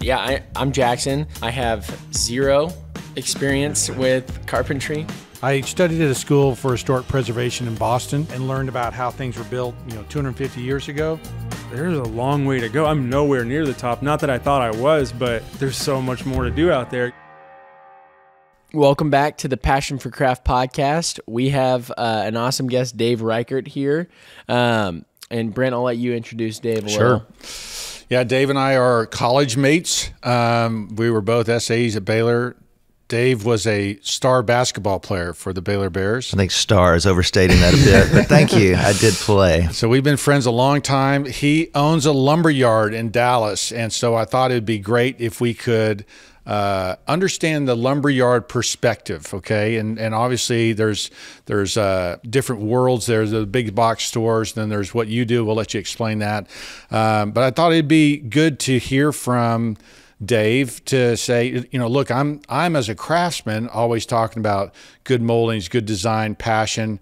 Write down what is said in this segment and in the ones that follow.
I'm Jackson. I have zero experience with carpentry. I studied at a school for historic preservation in Boston and learned about how things were built, 250 years ago. There's a long way to go. I'm nowhere near the top. Not that I thought I was, but there's so much more to do out there. Welcome back to the Passion for Craft podcast. We have an awesome guest, Dave Reichert, here. And Brent, I'll let you introduce Dave a little. Yeah, Dave and I are college mates. We were both SAEs at Baylor. Dave was a star basketball player for the Baylor Bears. I think star is overstating that a bit, but thank you. I did play. So we've been friends a long time. He owns a lumberyard in Dallas, and so I thought it'd be great if we could understand the lumberyard perspective, okay? And obviously there's different worlds. There's the big box stores, then there's what you do. We'll let you explain that. But I thought it'd be good to hear from Dave to say, look, I'm as a craftsman always talking about good moldings, good design, passion.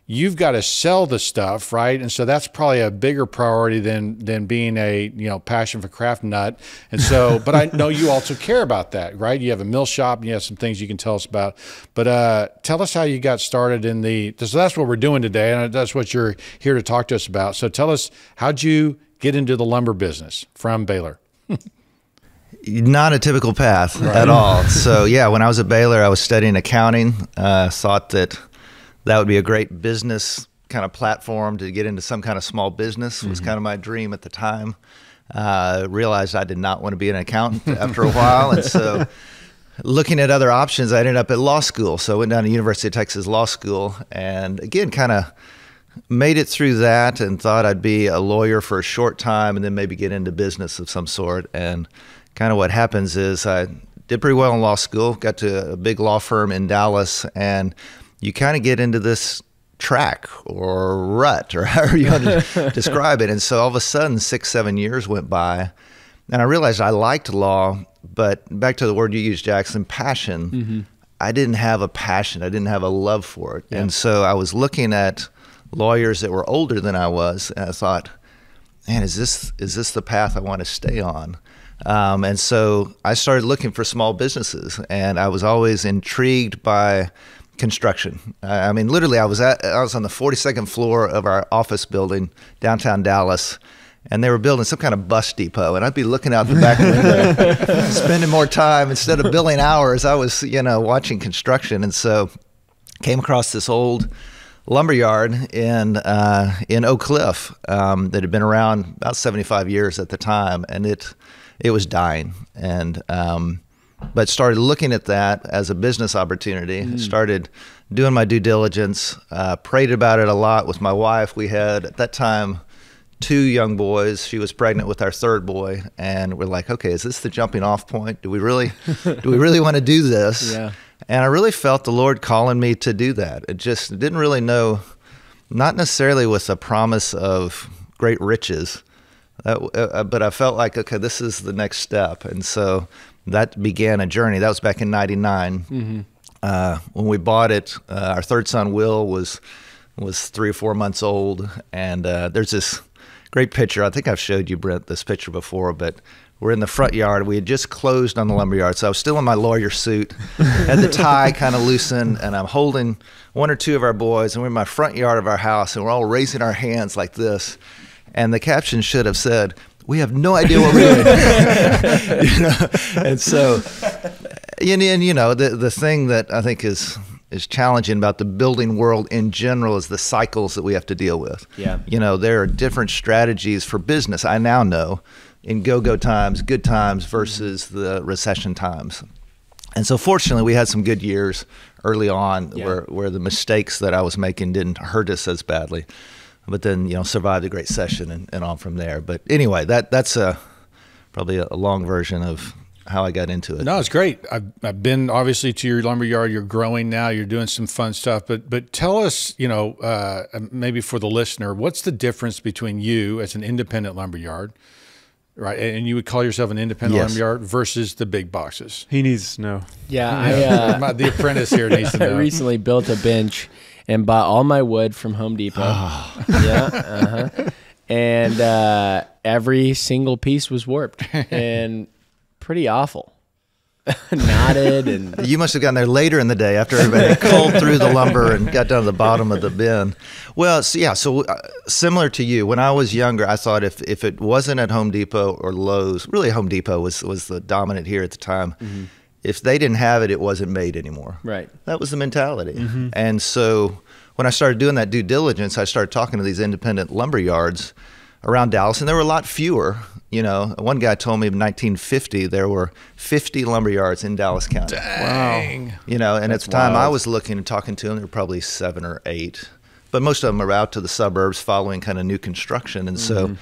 You've got to sell the stuff, right? And so that's probably a bigger priority than being a passion for craft nut. And so, but I know you also care about that, right? You have a mill shop and you have some things you can tell us about. But tell us how you got started in so that's what we're doing today, and that's what you're here to talk to us about. So tell us, how'd you get into the lumber business from Baylor? Not a typical path at all. So yeah, when I was at Baylor, I was studying accounting. Thought that would be a great business kind of platform to get into some kind of small business. Was kind of my dream at the time. Realized I did not want to be an accountant after a while. And so looking at other options, I ended up at law school. So I went down to University of Texas Law School and again, kind of made it through that and thought I'd be a lawyer for a short time and then maybe get into business of some sort. And kind of what happens is I did pretty well in law school, got to a big law firm in Dallas, and you kind of get into this track or rut or however you want to describe it. And so all of a sudden 6-7 years went by and I realized I liked law, but back to the word you used, Jackson, passion. I didn't have a passion. I didn't have a love for it. Yeah. And so I was looking at lawyers that were older than I was, and I thought, man, is this the path I want to stay on? And so I started looking for small businesses, and I was always intrigued by construction. I mean, literally, I was on the 42nd floor of our office building downtown Dallas, and they were building some kind of bus depot, and I'd be looking out the back window, spending more time instead of billing hours. I was, watching construction, and so came across this old lumberyard in Oak Cliff that had been around about 75 years at the time, and it was dying. And but started looking at that as a business opportunity. Started doing my due diligence. Prayed about it a lot with my wife. We had at that time 2 young boys. She was pregnant with our 3rd boy, and we're like, okay, is this the jumping off point? Do we really want to do this? Yeah. And I really felt the Lord calling me to do that. It just didn't really know, not necessarily with a promise of great riches, but I felt like, okay, this is the next step. And so that began a journey. That was back in '99. When we bought it, our 3rd son, Will, was 3 or 4 months old. And there's this great picture. I think I've showed you, Brent, this picture before, but we're in the front yard. We had just closed on the lumberyard, so I was still in my lawyer suit, had the tie kind of loosened, and I'm holding 1 or 2 of our boys, and we're in my front yard of our house, and we're all raising our hands like this. And the caption should have said, "We have no idea what we're doing." And so, the thing that I think is challenging about the building world in general is the cycles that we have to deal with. Yeah. There are different strategies for business. I now know in go-go times, good times versus the recession times. And so fortunately we had some good years early on where the mistakes that I was making didn't hurt us as badly, but then, survived the great session and on from there. But anyway, that's probably a long version of how I got into it. No, it's great. I've been obviously to your lumberyard. You're growing now. You're doing some fun stuff. But tell us, maybe for the listener, what's the difference between you as an independent lumberyard, right? And you would call yourself an independent lumberyard versus the big boxes. He needs to know. Yeah, the apprentice here needs to know. I recently built a bench and bought all my wood from Home Depot. Oh. Yeah, and every single piece was warped and pretty awful. Knotted and You must have gotten there later in the day after everybody culled through the lumber and got down to the bottom of the bin. Well, so similar to you, when I was younger, I thought if it wasn't at Home Depot or Lowe's, really Home Depot was the dominant here at the time. Mm-hmm. If they didn't have it, it wasn't made anymore. Right. That was the mentality. Mm-hmm. And so when I started doing that due diligence, I started talking to these independent lumber yards around Dallas, and there were a lot fewer. One guy told me in 1950 there were 50 lumber yards in Dallas County. Dang. Wow. And at the time I was looking and talking to them, there were probably 7 or 8. But most of them are out to the suburbs following kind of new construction. And so,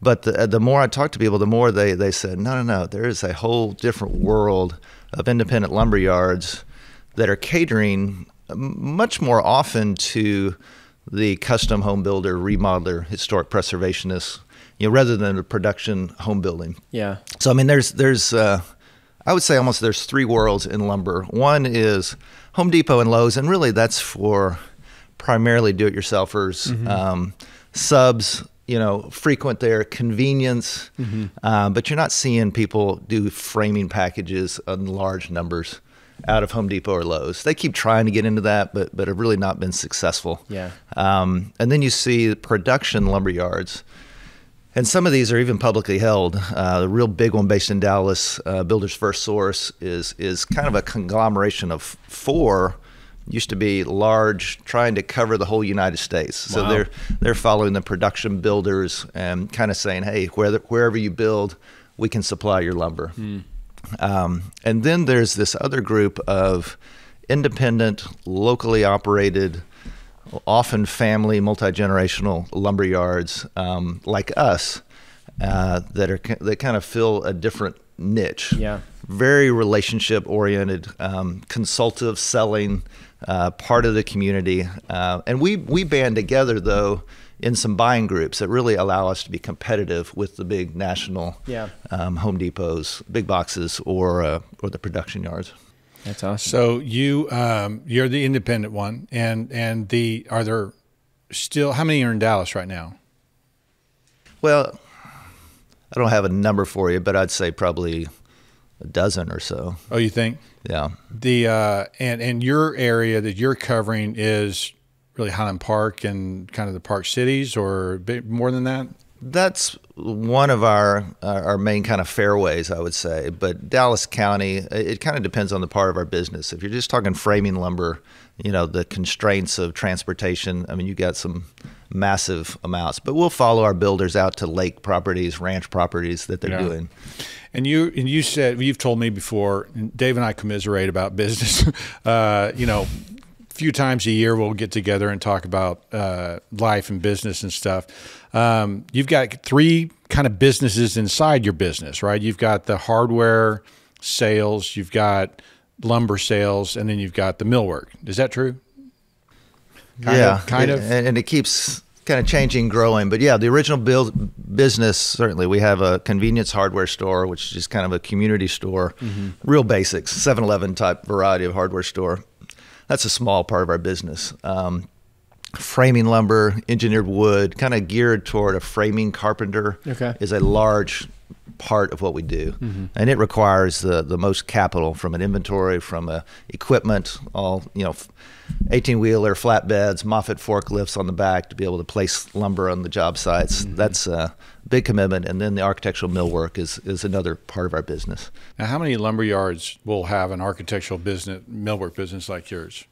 but the more I talked to people, the more they said, no, there is a whole different world of independent lumber yards that are catering much more often to the custom home builder, remodeler, historic preservationist, rather than a production home building. Yeah. So, I mean, there's I would say almost there's 3 worlds in lumber. One is Home Depot and Lowe's, and really that's for primarily do-it-yourselfers, subs, frequent there, convenience, but you're not seeing people do framing packages in large numbers out of Home Depot or Lowe's. They keep trying to get into that, but have really not been successful. Yeah. And then you see production lumber yards, and some of these are even publicly held. The real big one based in Dallas, Builders First Source, is kind of a conglomeration of 4. Used to be large, trying to cover the whole United States. So Wow. they're following the production builders and kind of saying, hey, wherever you build, we can supply your lumber. And then there's this other group of independent, locally operated, often family, multi-generational lumber yards like us that kind of fill a different niche. Yeah. Very relationship oriented, consultative selling, part of the community. And we band together though in some buying groups that really allow us to be competitive with the big national Home Depots, big boxes, or the production yards. That's awesome. So you're the independent one, and are there still, how many are in Dallas right now? Well, I don't have a number for you, but I'd say probably a dozen or so. Oh, you think? Yeah. And your area that you're covering is really Highland Park and kind of the Park Cities, or a bit more than that? That's one of our main kind of fairways, I would say. But Dallas County, it kind of depends on the part of our business. If you're just talking framing lumber, the constraints of transportation, I mean, you got some massive amounts. But we'll follow our builders out to lake properties, ranch properties that they're doing. And you said, you've told me before, Dave and I commiserate about business. Few times a year we'll get together and talk about life and business and stuff. You've got 3 kind of businesses inside your business, right? You've got the hardware sales, you've got lumber sales, and then you've got the millwork. Is that true? Kind of. And it keeps kind of changing, growing. But yeah, the original business, certainly we have a convenience hardware store, which is just kind of a community store, real basics, 7-Eleven type variety of hardware store. That's a small part of our business. Framing lumber, engineered wood, kind of geared toward a framing carpenter is a large part of what we do. And it requires the most capital from an inventory, from equipment, all, 18-wheeler, flatbeds, Moffett forklifts on the back to be able to place lumber on the job sites. That's a big commitment. And then the architectural millwork is another part of our business. Now, how many lumber yards will have an architectural business, millwork business like yours?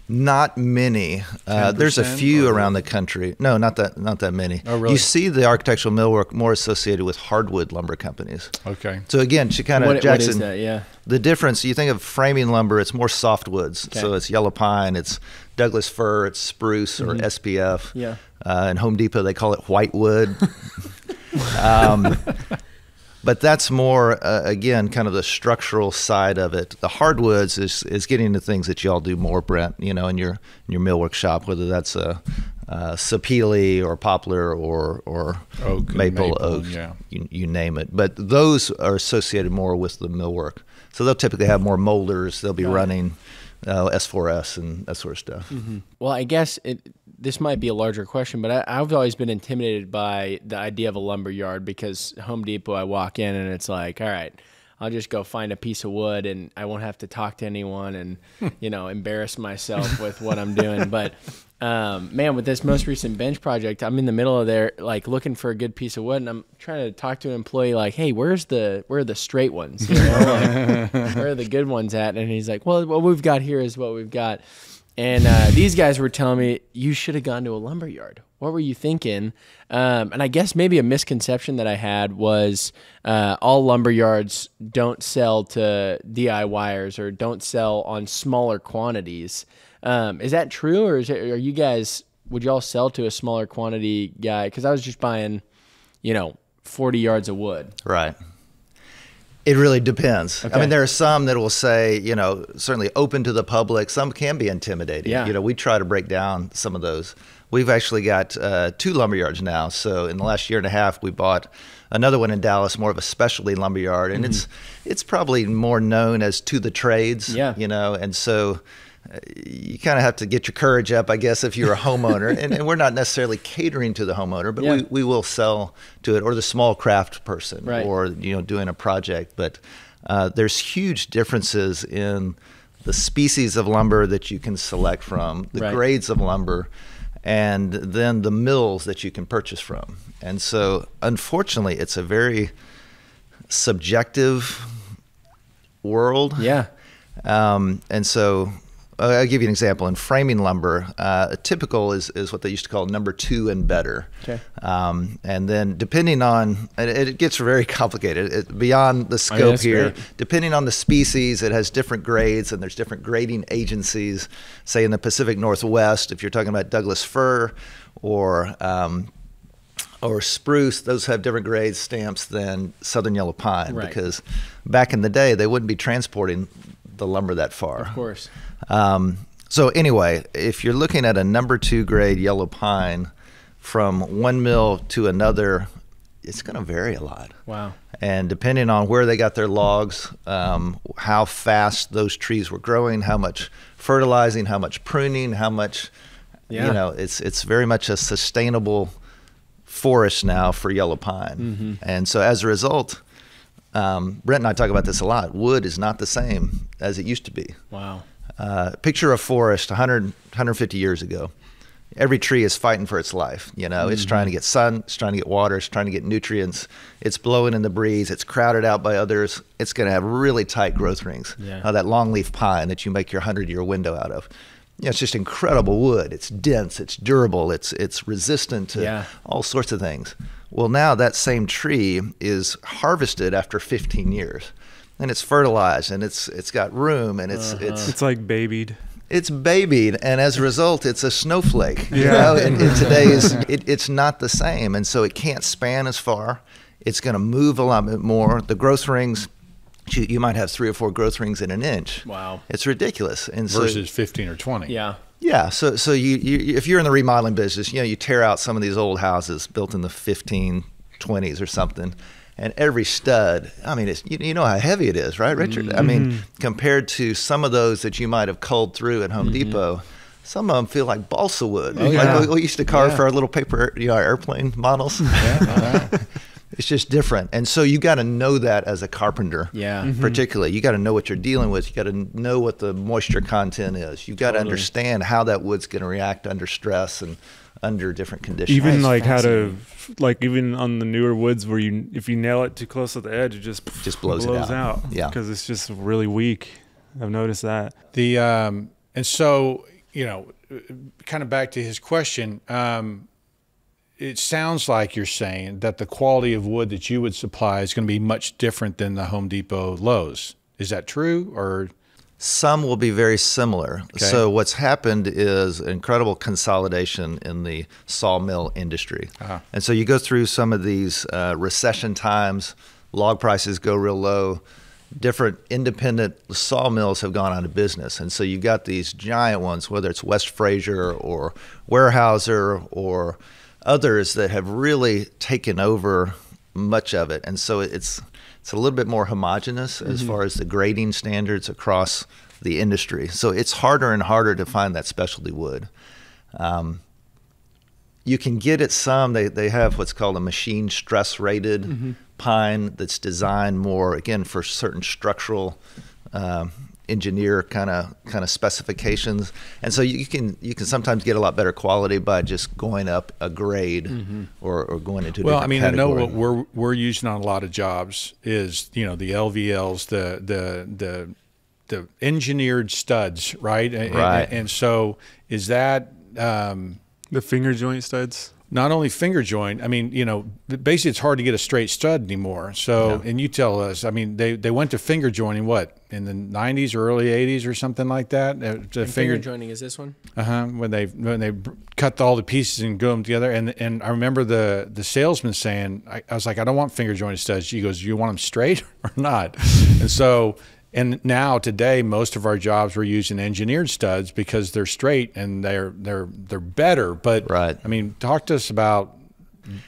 Not many. There's a few around the country. No, not that many. Oh, really? You see the architectural millwork more associated with hardwood lumber companies. Okay. So again, Jackson, what is that? Yeah. The difference, you think of framing lumber, it's more softwoods. Okay. So it's yellow pine, it's Douglas fir, it's spruce or SPF. Yeah. In Home Depot, they call it whitewood. But that's more, again, kind of the structural side of it. The hardwoods is getting into things that y'all do more, Brent, in your millwork shop, whether that's a sapele or poplar or maple, oak, you name it. But those are associated more with the millwork. So they'll typically have more molders. They'll be running S4S and that sort of stuff. Well, I guess this might be a larger question, but I've always been intimidated by the idea of a lumber yard, because Home Depot, I walk in and it's like, all right, I'll just go find a piece of wood and I won't have to talk to anyone and, embarrass myself with what I'm doing. But, man, with this most recent bench project, I'm in the middle of there, like looking for a good piece of wood, and I'm trying to talk to an employee like, hey, where are the straight ones? Like, where are the good ones at? And he's like, well, what we've got here is what we've got. And these guys were telling me, you should have gone to a lumber yard. What were you thinking? And I guess maybe a misconception that I had was all lumber yards don't sell to DIYers or don't sell on smaller quantities. Is that true, or would y'all sell to a smaller quantity guy? Because I was just buying, 40 yards of wood. Right. It really depends. Okay. I mean, there are some that will say, certainly open to the public. Some can be intimidating. Yeah. We try to break down some of those. We've actually got 2 lumberyards now. So in the last year and a half, we bought another one in Dallas, more of a specialty lumberyard, and it's probably more known as to the trades. Yeah. And so you kind of have to get your courage up, I guess, if you're a homeowner. and we're not necessarily catering to the homeowner, but we will sell to it, or the small craft person, right, or doing a project. But there's huge differences in the species of lumber that you can select from, the right, grades of lumber, and then the mills that you can purchase from. And so, unfortunately, it's a very subjective world. Yeah. And so I'll give you an example. In framing lumber, a typical is what they used to call number 2 and better. Okay. And then depending on, it gets very complicated beyond the scope here. Great. Depending on the species, it has different grades, and there's different grading agencies. Say in the Pacific Northwest, if you're talking about Douglas fir or spruce, those have different grade stamps than southern yellow pine, right, because back in the day, they wouldn't be transporting the lumber that far. Of course. So anyway, if you're looking at a number 2 grade yellow pine from one mill to another, it's going to vary a lot. Wow. And depending on where they got their logs, how fast those trees were growing, how much fertilizing, how much pruning, how much, it's very much a sustainable forest now for yellow pine. Mm-hmm. And so as a result, Brent and I talk about this a lot. Wood is not the same as it used to be. Wow. Picture a forest 150 years ago. Every tree is fighting for its life. It's trying to get sun, it's trying to get water, it's trying to get nutrients. It's blowing in the breeze, it's crowded out by others. It's going to have really tight growth rings. Yeah. That longleaf pine that you make your 100-year window out of. It's just incredible wood. It's dense, it's durable, it's resistant to all sorts of things. Well, now that same tree is harvested after 15 years. And it's fertilized, and it's got room, and it's like babied. It's babied, and as a result, it's a snowflake. In today's, it's not the same, and so it can't span as far. It's going to move a lot bit more. The growth rings, you might have 3 or 4 growth rings in an inch. Wow, it's ridiculous. And versus 15 or 20. Yeah. Yeah, so you if you're in the remodeling business, you tear out some of these old houses built in the 1520s or something. And every stud, I mean, it's you know how heavy it is, right, Richard? Mm-hmm. I mean, compared to some of those that you might have culled through at Home Depot, some of them feel like balsa wood. Oh, yeah. Like we used to carve for our little paper, our airplane models. It's just different. And so you got to know that as a carpenter, particularly. You got to know what you're dealing with. You got to know what the moisture content is. You got to understand how that wood's going to react under stress and under different conditions. Even like how to, even on the newer woods where if you nail it too close to the edge, it just blows it out. Yeah. Because it's just really weak. I've noticed that. And so, kind of back to his question, it sounds like you're saying that the quality of wood that you would supply is going to be much different than the Home Depot Lowe's. Is that true, or? Some will be very similar. Okay. So what's happened is incredible consolidation in the sawmill industry. And so you go through some of these recession times, log prices go real low, different independent sawmills have gone out of business. And so you've got these giant ones, whether it's West Fraser or Weyerhaeuser or others that have really taken over much of it. And so it's a little bit more homogeneous as far as the grading standards across the industry. So it's harder and harder to find that specialty wood. You can get it some. They have what's called a machine stress rated pine that's designed more, again, for certain structural engineer kind of specifications. And so you can sometimes get a lot better quality by just going up a grade or going into a different category. I know what we're using on a lot of jobs is, the LVLs, the engineered studs, right? Right. And so is that The finger joint studs. not only finger joint? I mean, basically it's hard to get a straight stud anymore. So, and you tell us, I mean, they went to finger jointing in the 90s or early 80s or something like that. The finger jointing is this one? When they cut all the pieces and glue them together. And I remember the salesman saying, I was like, I don't want finger jointed studs. He goes, you want them straight or not? And so. And now today, most of our jobs we're using engineered studs because they're straight and they're better. But right. I mean, talk to us about.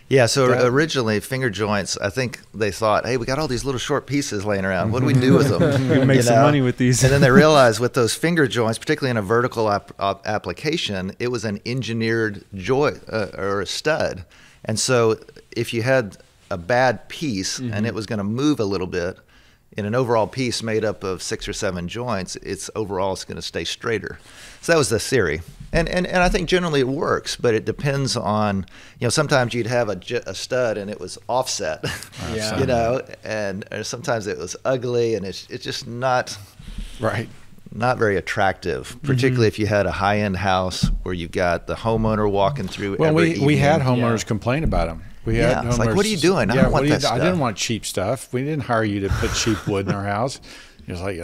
Yeah. So originally, finger joints. I think they thought, hey, we got all these little short pieces laying around. What do we do with them? We make some money with these. And then they realized with those finger joints, particularly in a vertical application, it was an engineered joint or a stud. And so if you had a bad piece and it was going to move a little bit. In an overall piece made up of 6 or 7 joints, it's going to stay straighter. So that was the theory. And I think generally it works, but it depends on, sometimes you'd have a stud and it was offset, and sometimes it was ugly and it's just not very attractive, particularly if you had a high-end house where you got the homeowner walking through every evening. We had homeowners complain about them. It's like, what are you doing? I don't want that stuff. I didn't want cheap stuff. We didn't hire you to put cheap wood in our house. It was like,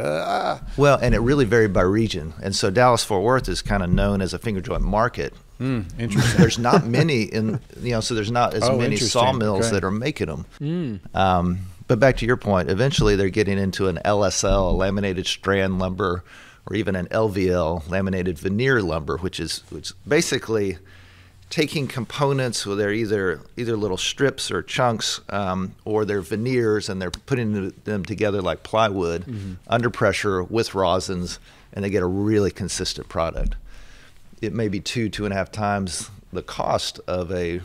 Well, and it really varied by region. And so Dallas-Fort Worth is kind of known as a finger joint market. Interesting. There's not many so there's not as many sawmills that are making them. But back to your point, eventually they're getting into an LSL, laminated strand lumber, or even an LVL, laminated veneer lumber, which basically taking components where they're either little strips or chunks, or they're veneers, and they're putting them together like plywood under pressure with rosins, and they get a really consistent product. It may be 2.5 times the cost of a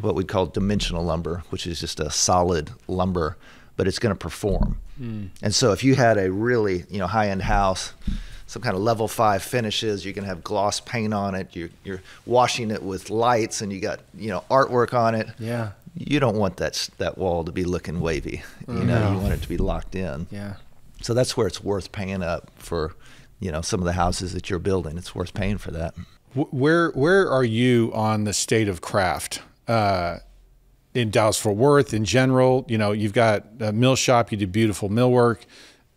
what we'd call dimensional lumber, which is just a solid lumber, but it's going to perform. And so if you had a really high-end house, some kind of level 5 finishes, you can have gloss paint on it, you're washing it with lights, and you got artwork on it. Yeah. You don't want that wall to be looking wavy. You want it to be locked in. Yeah. So that's where it's worth paying up for some of the houses that you're building. It's worth paying for that. Where are you on the state of craft in Dallas-Fort Worth in general? You've got a mill shop, you do beautiful millwork.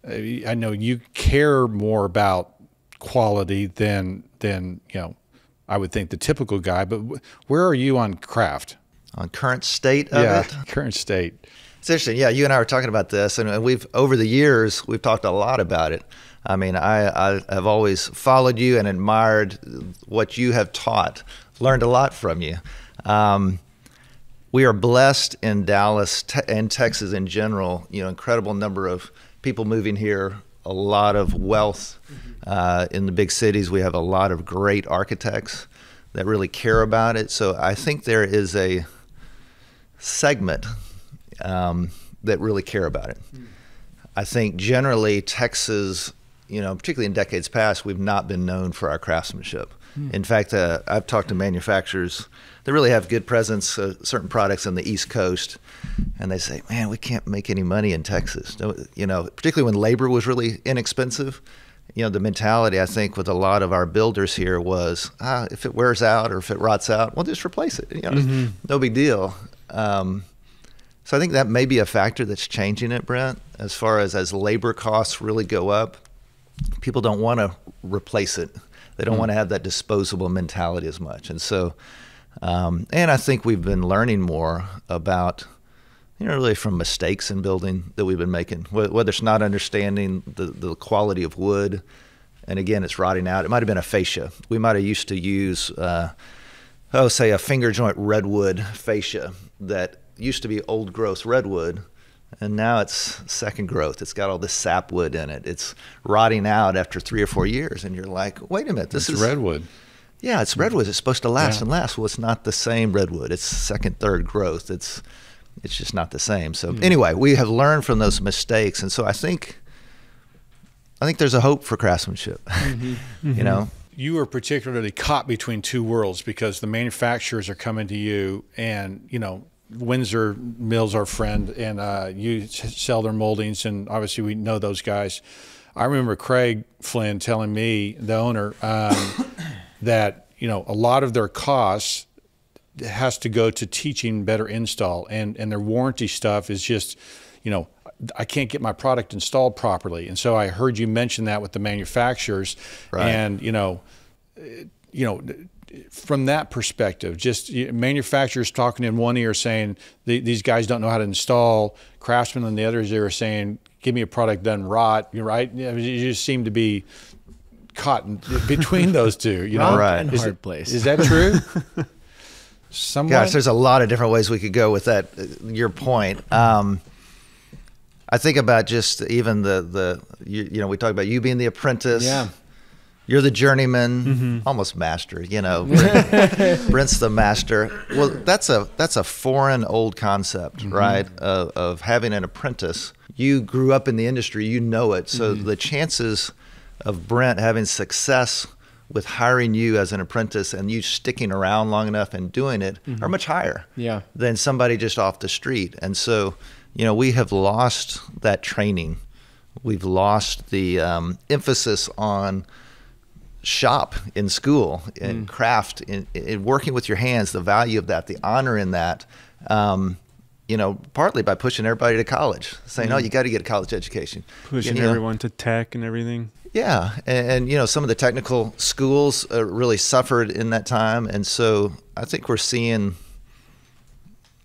I know you care more about quality than I would think the typical guy, but where are you on craft? On current state of it? Current state. It's interesting. Yeah, you and I were talking about this, and over the years, we've talked a lot about it. I mean, I have always followed you and admired what you have taught, learned a lot from you. We are blessed in Dallas and Texas in general, incredible number of people moving here, a lot of wealth in the big cities. We have a lot of great architects that really care about it. So I think there is a segment that really care about it. I think generally Texas, particularly in decades past, we've not been known for our craftsmanship. In fact, I've talked to manufacturers that really have good presence, certain products on the East Coast, and they say, man, we can't make any money in Texas. Particularly when labor was really inexpensive. The mentality, I think, with a lot of our builders here was, if it wears out or if it rots out, we'll just replace it. No big deal. So I think that may be a factor that's changing it, Brent, as far as labor costs really go up. People don't want to replace it. They don't want to have that disposable mentality as much. And so, and I think we've been learning more about, really from mistakes in building that we've been making, whether it's not understanding the quality of wood, and again, it's rotting out. It might have been a fascia. We might have used to use, say a finger joint redwood fascia that used to be old growth redwood, and now it's second growth. It's got all this sapwood in it. It's rotting out after 3 or 4 years, and you're like, wait a minute, this is redwood. Yeah, it's redwood. It's supposed to last and last. Well, it's not the same redwood. It's second, third growth. It's just not the same. So anyway, we have learned from those mistakes, and so I think there's a hope for craftsmanship. You know, you are particularly caught between two worlds because the manufacturers are coming to you, and you know, Windsor Mill's our friend, and you sell their moldings, and obviously we know those guys. I remember Craig Flynn telling me, the owner, that you know, a lot of their costs has to go to teaching better install, and their warranty stuff is just, you know, I can't get my product installed properly. And so I heard you mention that with the manufacturers, and you know, from that perspective, just manufacturers talking in one ear saying these guys don't know how to install, craftsmen in the other ear saying, give me a product done rot. You're right. You just seem to be caught between those two. You know, right? Hard place. Is that true? Somewhat? Gosh, there's a lot of different ways we could go with that. Your point. I think about just even you know, we talk about you being the apprentice. Yeah. You're the journeyman, almost master, you know. Brent's the master. Well, that's a foreign old concept, right? Of having an apprentice. You grew up in the industry, you know it. So the chances of Brent having success with hiring you as an apprentice and you sticking around long enough and doing it are much higher than somebody just off the street. And so, you know, we have lost that training. We've lost the emphasis on shop in school and craft in working with your hands, the value of that, the honor in that, you know, partly by pushing everybody to college, saying, oh, you got to get a college education. Pushing everyone to tech and everything. Yeah. And, you know, some of the technical schools really suffered in that time. And so I think we're seeing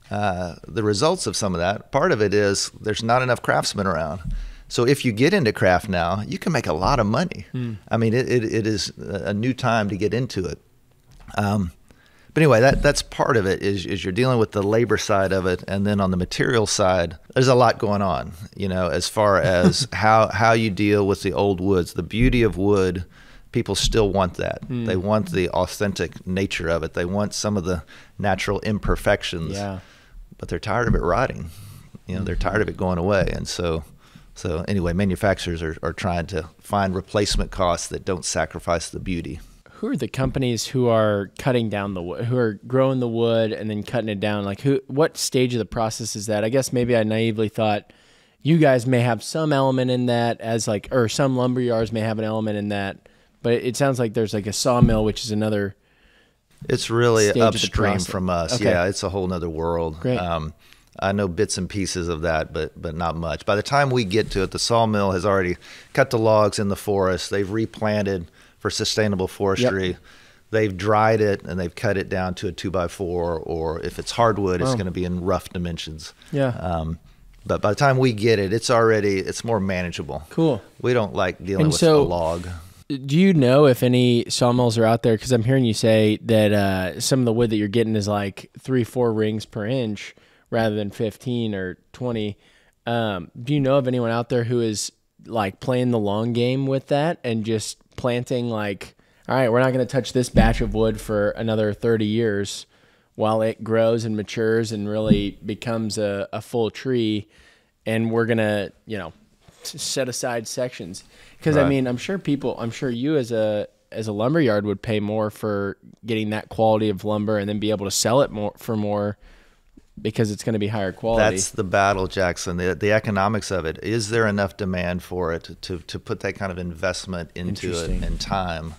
the results of some of that. Part of it is there's not enough craftsmen around. So if you get into craft now, you can make a lot of money. I mean, it is a new time to get into it. But anyway, that's part of it is you're dealing with the labor side of it. And then on the material side, there's a lot going on, you know, as far as how you deal with the old woods. The beauty of wood, people still want that. They want the authentic nature of it. They want some of the natural imperfections. Yeah. But they're tired of it rotting. You know, they're tired of it going away. And so anyway, manufacturers are trying to find replacement costs that don't sacrifice the beauty. Who are the companies who are cutting down the wood, who are growing the wood and then cutting it down? Like what stage of the process is that? I guess maybe I naively thought you guys may have some element in that or some lumberyards may have an element in that, but it sounds like there's like a sawmill, which is another. It's really upstream from us. Okay. Yeah, it's a whole nother world. Great. I know bits and pieces of that, but not much. By the time we get to it, the sawmill has already cut the logs in the forest. They've replanted for sustainable forestry. Yep. They've dried it and they've cut it down to a 2x4, or if it's hardwood, it's going to be in rough dimensions. Yeah. But by the time we get it, it's more manageable. Cool. We don't like dealing with a log. Do you know if any sawmills are out there? Because I'm hearing you say that some of the wood that you're getting is like 3-4 rings per inch rather than 15 or 20. Do you know of anyone out there who is like playing the long game with that and just planting like, all right, we're not going to touch this batch of wood for another 30 years while it grows and matures and really becomes a full tree, and we're going to, you know, set aside sections? Because I mean, I'm sure you as a lumberyard would pay more for getting that quality of lumber and then be able to sell it more because it's going to be higher quality. That's the battle, Jackson. The economics of it. Is there enough demand for it to put that kind of investment into it and time?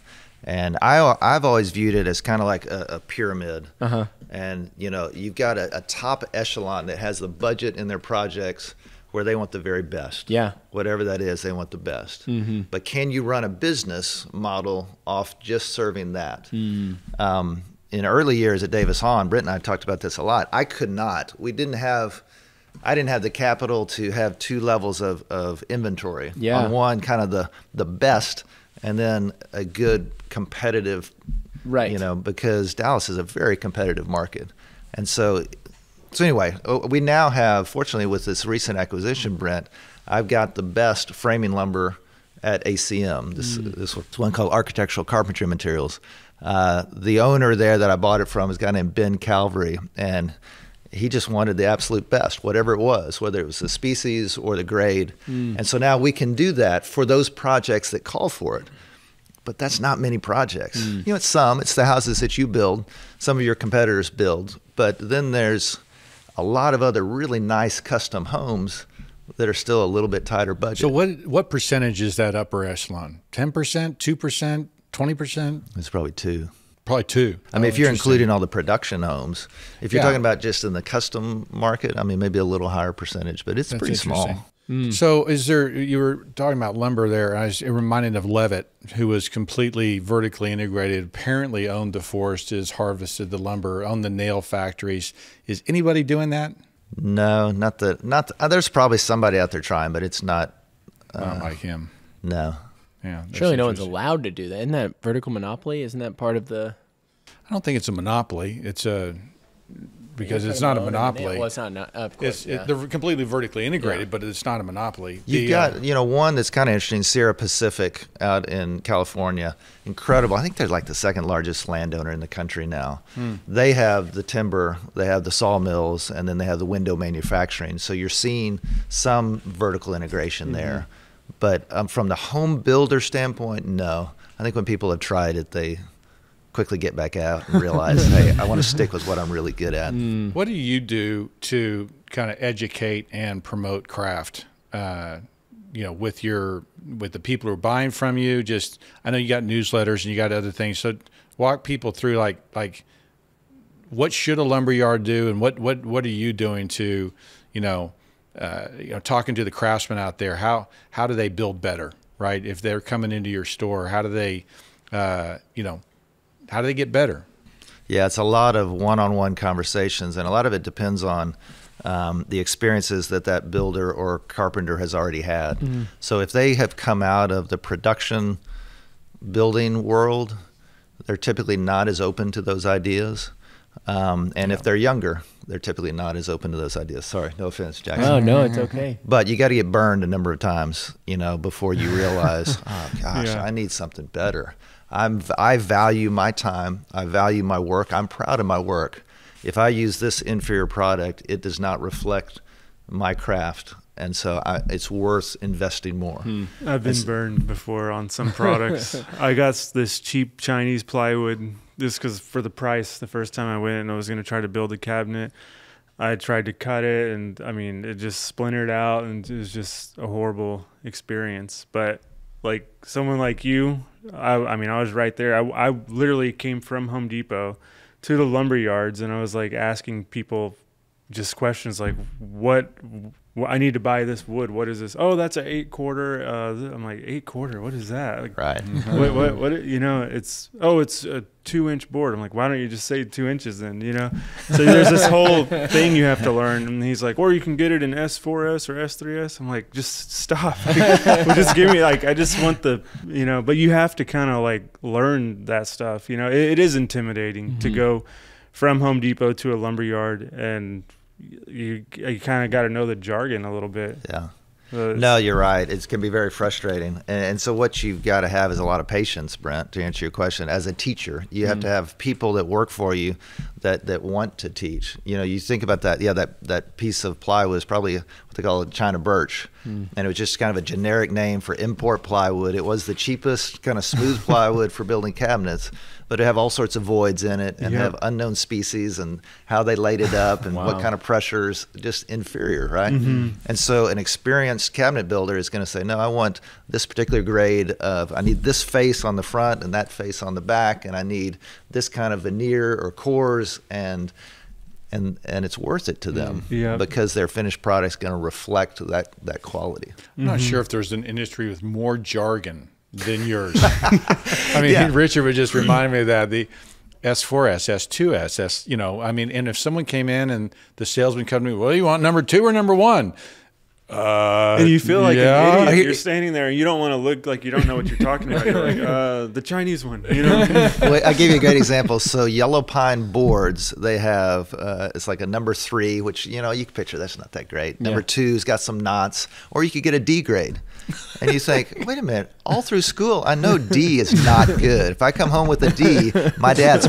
And I've always viewed it as kind of like a pyramid. And you know, you've got a top echelon that has the budget in their projects where they want the very best. Yeah. Whatever that is, they want the best. But can you run a business model off just serving that? In early years at Davis Hahn, Brent and I talked about this a lot. I could not. I didn't have the capital to have two levels of inventory. Yeah. On one, kind of the best, and then a good competitive. Right. You know, because Dallas is a very competitive market, and so anyway, we now have, fortunately, with this recent acquisition, Brent, I've got the best framing lumber at ACM. This one called Architectural Carpentry Materials. The owner there that I bought it from is a guy named Ben Calvary, and he just wanted the absolute best, whatever it was, whether it was the species or the grade. And so now we can do that for those projects that call for it. But that's not many projects. You know, it's the houses that you build, some of your competitors build, but then there's a lot of other really nice custom homes that are still a little bit tighter budget. So what percentage is that upper echelon? 10%, 2%, 20%? It's probably 2. Probably 2. I mean, if you're including all the production homes, if you're talking about just in the custom market, I mean, maybe a little higher percentage, but it's pretty small. So you were talking about lumber there. It reminded of Levitt, who was completely vertically integrated, apparently owned the forest, harvested the lumber, owned the nail factories. Is anybody doing that? No, not there's probably somebody out there trying, but it's not like him. No. Yeah. Surely no one's allowed to do that. Isn't that vertical monopoly? Isn't that part of the... I don't think it's a monopoly. It's because it's not a monopoly. Well, it's not. Of course, They're completely vertically integrated, but it's not a monopoly. You've got, one that's kind of interesting, Sierra Pacific out in California. Incredible. I think they're like the second largest landowner in the country now. They have the timber, they have the sawmills, and then they have the window manufacturing. So you're seeing some vertical integration there. But from the home builder standpoint, no. I think when people have tried it, they quickly get back out and realize, hey, I want to stick with what I'm really good at. What do you do to kind of educate and promote craft? With the people who are buying from you. Just, I know you got newsletters and you got other things. So walk people through like what should a lumberyard do, and what are you doing to, talking to the craftsmen out there? How do they build better, right? If they're coming into your store, how do they, how do they get better? Yeah, it's a lot of one-on-one conversations, and a lot of it depends on the experiences that builder or carpenter has already had. So if they have come out of the production building world, they're typically not as open to those ideas. And if they're younger, they're typically not as open to those ideas. Sorry, no offense, Jackson. Oh, no, it's okay. But you got to get burned a number of times, before you realize, oh gosh, I need something better. I value my time. I value my work. I'm proud of my work. If I use this inferior product, it does not reflect my craft. And so it's worth investing more. I've been burned before on some products. I got this cheap Chinese plywood just because for the price. The first time I went and I was going to try to build a cabinet, I tried to cut it, and I mean, it just splintered out, and it was just a horrible experience. But like someone like you, I was right there. I literally came from Home Depot to the Lumberyards, and I was like asking people just questions like, what I need to buy this wood. What is this? Oh, that's an 8/4. I'm like, 8/4. What is that? Like, right. What? It's a 2-inch board. I'm like, why don't you just say 2 inches then? So there's this whole thing you have to learn. And he's like, or you can get it in S4S or S3S. I'm like, just stop. Just give me I just want the But you have to kind of like learn that stuff. It is intimidating to go from Home Depot to a lumberyard, and you kind of got to know the jargon a little bit. Yeah. No, you're right. It can be very frustrating. And so what you've got to have is a lot of patience, Brent, to answer your question. As a teacher, you have to have people that work for you that want to teach. You think about that. Yeah, that piece of plywood is probably what they call China birch. And it was just kind of a generic name for import plywood. It was the cheapest kind of smooth plywood for building cabinets, but it have all sorts of voids in it and have unknown species and how they laid it up and what kind of pressures, just inferior, right? And so an experienced cabinet builder is going to say, no, I want this particular grade I need this face on the front and that face on the back, and I need this kind of veneer or cores, and it's worth it to them because their finished product's going to reflect that quality. I'm not sure if there's an industry with more jargon than yours. I mean, Richard would just remind me of that. The S4S, S2S, and if someone came in and the salesman come to me, well, you want number 2 or number 1? And you feel like yeah. an idiot. You're standing there and you don't want to look like you don't know what you're talking about. You're like, the Chinese one, you know? Well, I'll give you a great example. So yellow pine boards, they have, it's like a number 3, which, you know, you can picture that's not that great. Number 2's got some knots, or you could get a D grade. And you think, wait a minute, all through school, I know D is not good. If I come home with a D, my dad's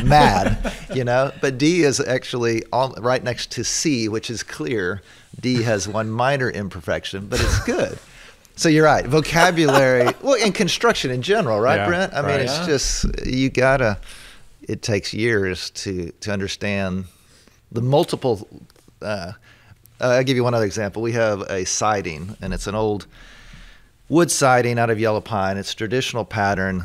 mad, you know? But D is actually right next to C, which is clear. D has one minor imperfection, but it's good. So you're right. Vocabulary, well, in construction in general, right, Yeah, Brent? I mean, right. it's just, it takes years to understand the multiple. I'll give you one other example. We have a siding, and it's an old wood siding out of yellow pine. It's a traditional pattern.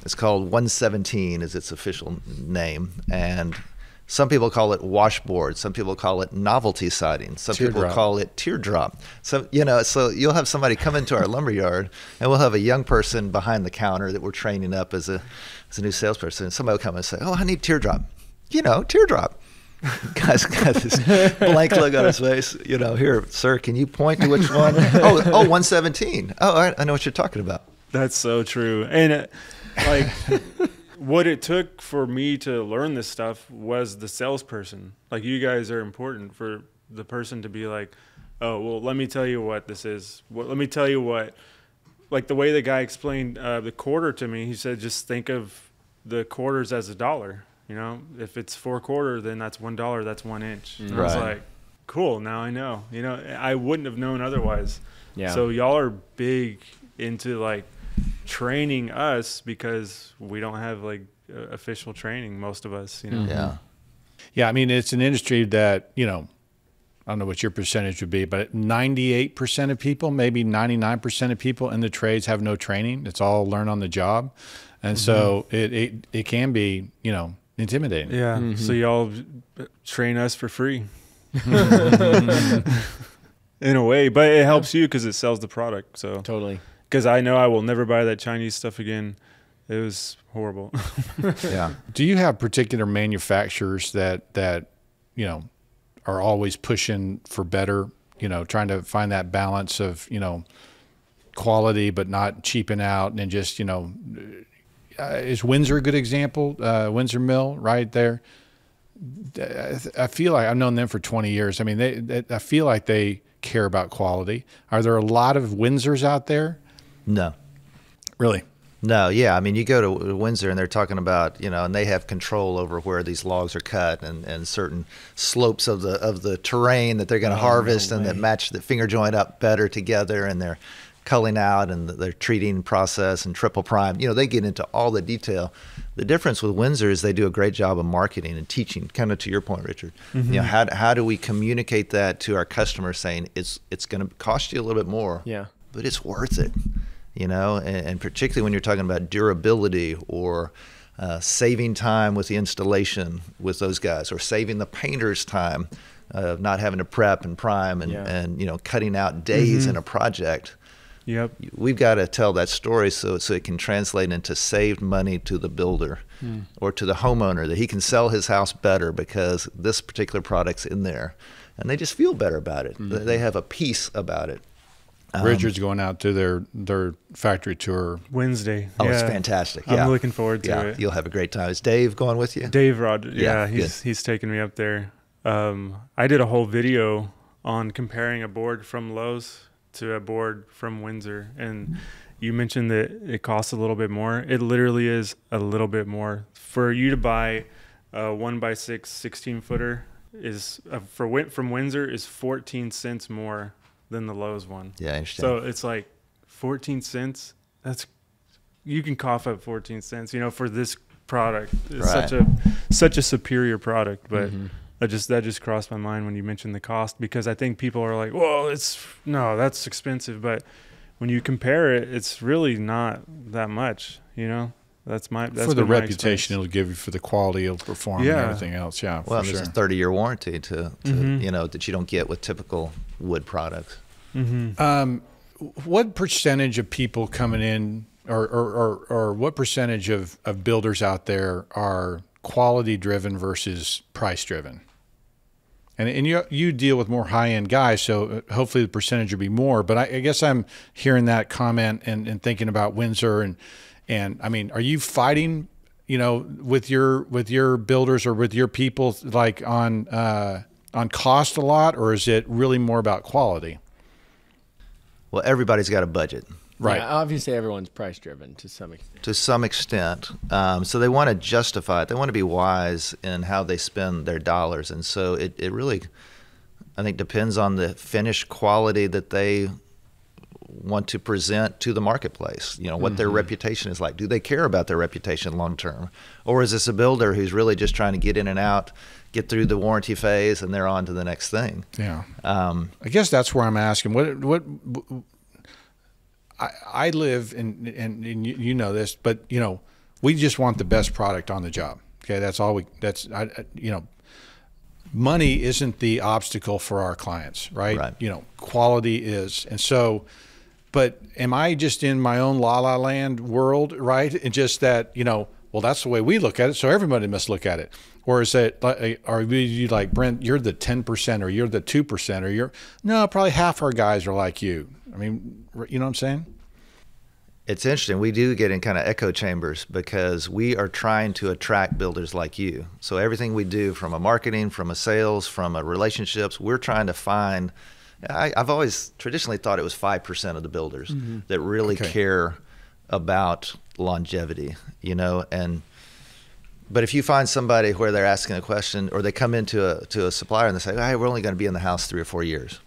It's called 117 is its official name. And some people call it washboard. Some people call it novelty siding. Some people call it teardrop. So, you know, so you'll have somebody come into our lumberyard, and we'll have a young person behind the counter that we're training up as a new salesperson. And somebody will come and say, oh, I need teardrop. You know, teardrop. Guy's got this blank look on his face. You know, here, sir, can you point to which one? Oh, 117. Oh, all right, I know what you're talking about. That's so true. And like what it took for me to learn this stuff was the salesperson. Like, you guys are important for the person to be like, oh, well, let me tell you what this is. Let me tell you what, like the way the guy explained the quarter to me, he said, just think of the quarters as $1. You know, if it's 4/4, then that's $1. That's 1 inch. And I was like, cool. Now I know. You know, I wouldn't have known otherwise. Yeah. So y'all are big into like training us because we don't have like official training. Most of us, you know. Yeah. Yeah. I mean, it's an industry that, you know, I don't know what your percentage would be, but 98% of people, maybe 99% of people in the trades have no training. It's all learn on the job. And so it can be, you know, intimidating. Yeah. So y'all train us for free in a way, but it helps you because it sells the product. So Totally. Because I know I will never buy that Chinese stuff again. It was horrible. Yeah. Do you have particular manufacturers that, you know, are always pushing for better, you know, trying to find that balance of, you know, quality, but not cheaping out and just, you know, is Windsor a good example? Windsor Mill, right there. I feel like I've known them for 20 years. I mean, I feel like they care about quality. Are there a lot of Windsors out there? No. Really? No, yeah. I mean, you go to Windsor and they're talking about, you know, and they have control over where these logs are cut and certain slopes of the terrain that they're going to harvest and that match the finger joint up better together, and they're culling out and their treating process and triple prime. You know, they get into all the detail. The difference with Windsor is they do a great job of marketing and teaching, kind of to your point, Richard. You know, how do we communicate that to our customers, saying it's going to cost you a little bit more, but it's worth it, you know, and particularly when you're talking about durability or saving time with the installation with those guys, or saving the painter's time of not having to prep and prime and you know, cutting out days in a project. Yep. We've got to tell that story so it can translate into saved money to the builder or to the homeowner, that he can sell his house better because this particular product's in there, and they just feel better about it. They have a peace about it. Richard's going out to their factory tour Wednesday. Oh, it's fantastic. I'm looking forward to it. You'll have a great time. Is Dave going with you? Dave Rod. Yeah, he's taking me up there. I did a whole video on comparing a board from Lowe's to a board from Windsor, and you mentioned that it costs a little bit more. It literally is a little bit more. For you to buy a 1x6 16-footer is from Windsor is 14 cents more than the Lowe's one. Yeah, I understand. So it's like 14 cents. You can cough up 14 cents, you know, for this product. It's such a superior product, but that just crossed my mind when you mentioned the cost, because I think people are like, well, that's expensive. But when you compare it, it's really not that much, you know. That's for the reputation it'll give you for the quality it'll perform and everything else. Yeah, well, for there's a 30-year warranty to you know, that you don't get with typical wood products. What percentage of people coming in, or what percentage of builders out there are quality driven versus price driven? And you deal with more high-end guys, so hopefully the percentage will be more. But I guess I'm hearing that comment and thinking about Windsor and I mean, are you fighting, with your builders or with your people like on cost a lot, or is it really more about quality? Well, everybody's got a budget. Right. Yeah, obviously, everyone's price driven to some extent. To some extent. So they want to justify it. They want to be wise in how they spend their dollars. And so it really, I think, depends on the finished quality that they want to present to the marketplace. What their reputation is like. Do they care about their reputation long term? Or is this a builder who's really just trying to get in and out, get through the warranty phase, and they're on to the next thing? Yeah. I guess that's where I'm asking. What I live and you know this, but we just want the best product on the job. Okay, that's all money isn't the obstacle for our clients, right? Quality is. And so, but am I just in my own la la land world, right? And just that, well, that's the way we look at it, so everybody must look at it. Or is it, are you like, Brent, you're the 10% or you're the 2% or no, probably half our guys are like you. I mean, you know what I'm saying? It's interesting. We do get in kind of echo chambers because we are trying to attract builders like you. So everything we do, from a marketing, from a sales, from a relationships, we're trying to find. I've always traditionally thought it was 5% of the builders that really care about longevity, but if you find somebody where they're asking a question, or they come into a supplier and they say, "Hey, we're only going to be in the house 3 or 4 years."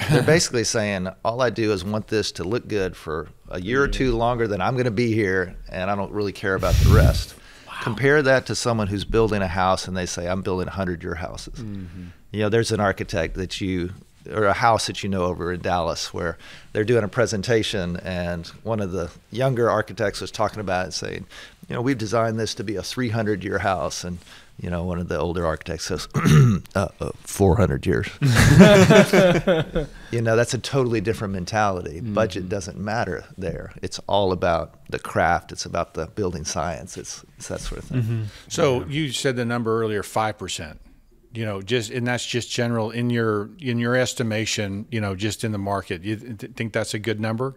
They're basically saying, all I do is want this to look good for a year or two longer than I'm going to be here, and I don't really care about the rest. Wow. Compare that to someone who's building a house and they say, I'm building 100-year houses. There's an architect or a house that over in Dallas where they're doing a presentation, and one of the younger architects was talking about it, saying, we've designed this to be a 300-year house. And one of the older architects says, 400 years. That's a totally different mentality. Budget doesn't matter there. It's all about the craft. It's about the building science. It's that sort of thing. So you said the number earlier, 5%. And that's just general in your estimation. Just in the market. You think that's a good number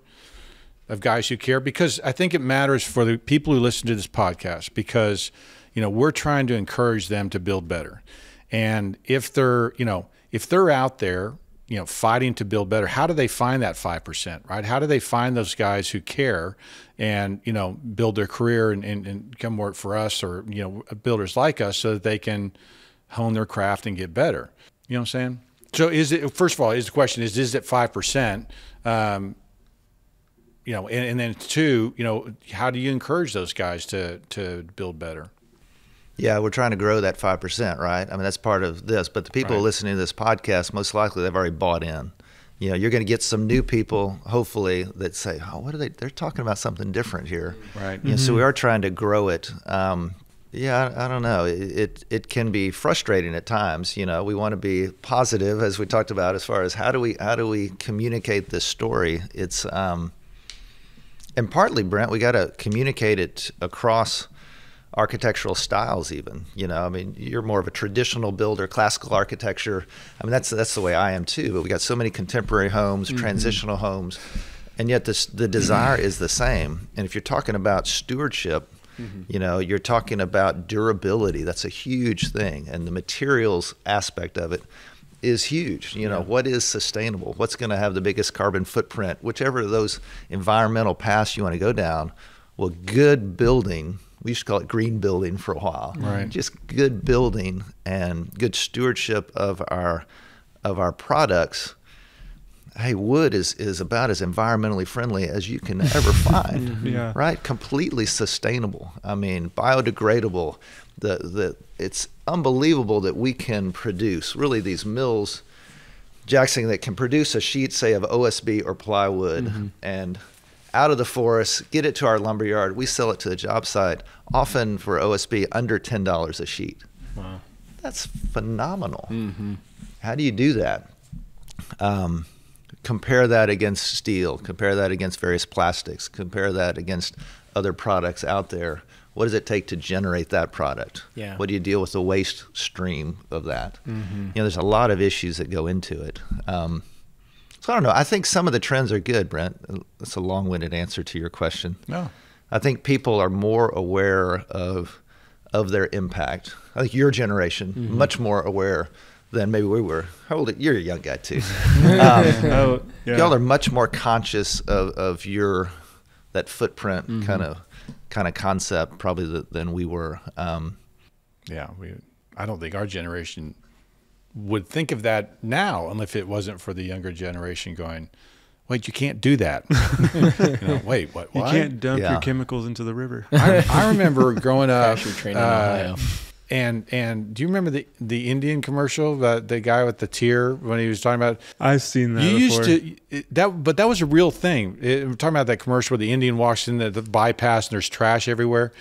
of guys who care? Because I think it matters for the people who listen to this podcast, because we're trying to encourage them to build better. And if they're out there, fighting to build better, how do they find that 5%, right? How do they find those guys who care and, build their career and come work for us, or, builders like us, so that they can hone their craft and get better? You know what I'm saying? So first of all, the question is it 5%? And then two, how do you encourage those guys to build better? Yeah, we're trying to grow that 5%, right? I mean, that's part of this. But the people listening to this podcast, most likely they've already bought in. You're going to get some new people, hopefully, that say, "Oh, what are they? They're talking about something different here." Right. So we are trying to grow it. I don't know. It can be frustrating at times. We want to be positive, as we talked about, as far as how do we communicate this story. It's and partly, Brent, we got to communicate it across architectural styles even. You're more of a traditional builder, classical architecture. That's the way I am too, but we got so many contemporary homes, transitional homes, and yet the desire is the same. And if you're talking about stewardship, you're talking about durability. That's a huge thing. And the materials aspect of it is huge. What is sustainable? What's going to have the biggest carbon footprint? Whichever of those environmental paths you want to go down. Well, good building, we used to call it green building for a while. Right. Just good building and good stewardship of our products. Hey, wood is about as environmentally friendly as you can ever find. Right? Completely sustainable. Biodegradable. It's unbelievable that we can produce really these mills, Jackson, that can produce a sheet, say, of OSB or plywood, and out of the forest, get it to our lumberyard. We sell it to the job site, often for OSB under $10 a sheet. Wow. That's phenomenal. How do you do that? Compare that against steel. Compare that against various plastics. Compare that against other products out there. what does it take to generate that product? Yeah. What do you deal with the waste stream of that? Mm-hmm. You know, there's a lot of issues that go into it. So I don't know. I think some of the trends are good, Brent. That's a long-winded answer to your question. No. I think people are more aware of their impact. I think your generation, much more aware than maybe we were. How old are you? You're a young guy too. Oh, yeah. Y'all are much more conscious of your that footprint kind of concept probably than we were. Yeah, I don't think our generation would think of that now, unless it wasn't for the younger generation going, "Wait, you can't do that." Wait, what? You can't dump your chemicals into the river. I remember growing up. Train in Ohio. And do you remember the Indian commercial, the guy with the tear when he was talking about? I've seen that. But that was a real thing. We're talking about that commercial where the Indian walks in the bypass and there's trash everywhere.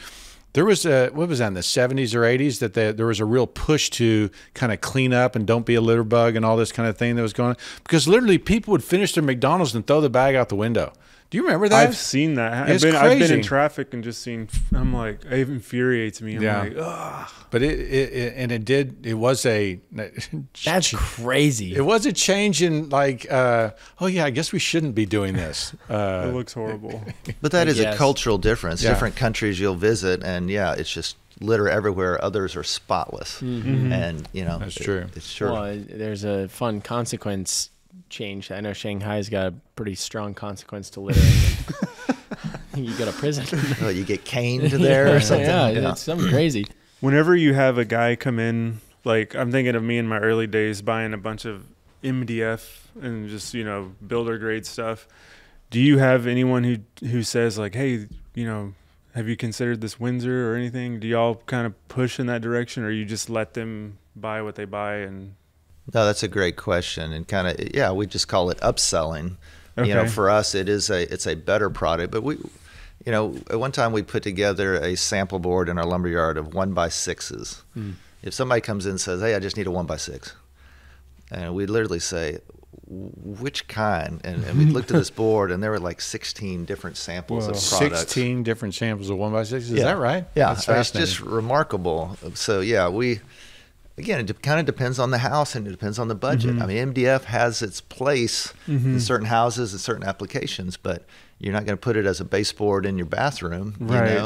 There was what was that in the 70s or 80s that there was a real push to kind of clean up and don't be a litter bug and all this kind of thing that was going on, because literally people would finish their McDonald's and throw the bag out the window. Do you remember that? I've seen that. It's I've been in crazy. traffic and just seen. I'm like, it infuriates me. I'm like, ugh. But it was a That's crazy. It was a change in like, oh yeah, I guess we shouldn't be doing this. It looks horrible. But that is a Yes. cultural difference. Yeah. Different countries you'll visit, and it's just litter everywhere. Others are spotless, and That's true. It's true. Well, there's a fun consequence change. I know Shanghai's got a pretty strong consequence to littering. You go to prison. Oh, you get caned there or something. Yeah, it's something crazy. Whenever you have a guy come in, like I'm thinking of me in my early days buying a bunch of MDF and just builder grade stuff. Do you have anyone who says like, hey, have you considered this Windsor or anything? Do y'all kind of push in that direction, or you just let them buy what they buy? And No, that's a great question, and kind of we just call it upselling. Okay. For us, it's a better product, but we. At one time we put together a sample board in our lumberyard of 1x6s. If somebody comes in and says, "Hey, I just need a 1x6," and we literally say, "Which kind?" And we looked at this board, and there were like 16 different samples of products. 16 different samples of 1x6. Is that right? Yeah, That's it's fascinating. just remarkable. So it kind of depends on the house and it depends on the budget. I mean, MDF has its place in certain houses and certain applications, but you're not going to put it as a baseboard in your bathroom, Right.